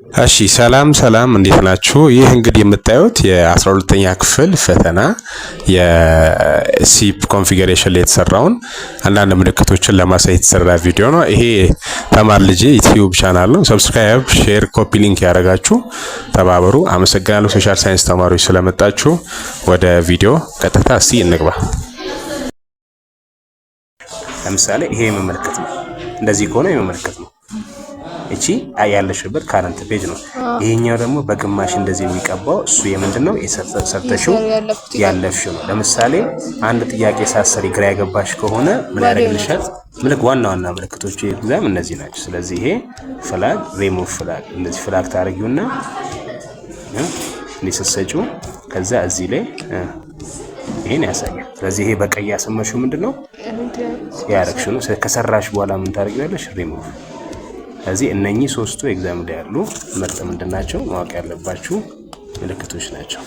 እሺ ሰላም እንዴት ናችሁ? ይህ እንግዲህ የምታዩት የ12ኛ ክፍል ፈተና የሲፕ ኮንፊገሬሽን ላይ የተሰራውን አንዳንድ ምልክቶችን ለማሳየት የተሰራ ቪዲዮ ነው። ይሄ ተማር ልጄ ዩቲዩብ ቻናል ነው። ሰብስክራይብ፣ ሼር፣ ኮፒ ሊንክ ያደረጋችሁ ተባበሩ። አመሰግናለሁ ሶሻል ሳይንስ ተማሪዎች ስለመጣችሁ። ወደ ቪዲዮ ቀጥታ እስቲ እንግባ። ለምሳሌ ይሄ የመመልከት ነው። እንደዚህ ከሆነ የመመልከት ነው። እቺ ያለሽበት ካረንት ፔጅ ነው። ይሄኛው ደግሞ በግማሽ እንደዚህ የሚቀባው እሱ የምንድነው ሰርተሽው ያለፍሽው ነው። ለምሳሌ አንድ ጥያቄ ሳሰሪ ግራ ያገባሽ ከሆነ ምን ያደርግልሻል? ዋና ምልክቶቹ ኤግዛም እነዚህ ናቸው። ስለዚህ ይሄ ፍላግ፣ ሪሙቭ ፍላግ፣ እንደዚህ ፍላግ ታደርጊውና ሊሰሰጪው ከዛ እዚህ ላይ ይሄን ያሳያል። ስለዚህ ይሄ በቀይ ያሰመሽው ምንድነው ያረክሽው ነው። ከሰራሽ በኋላ ምን ታደርጊያለሽ? ሪሙቭ። ስለዚህ እነኚህ ሶስቱ ኤግዛም ላይ ያሉ ምርጥ ምንድናቸው ማወቅ ያለባችሁ ምልክቶች ናቸው።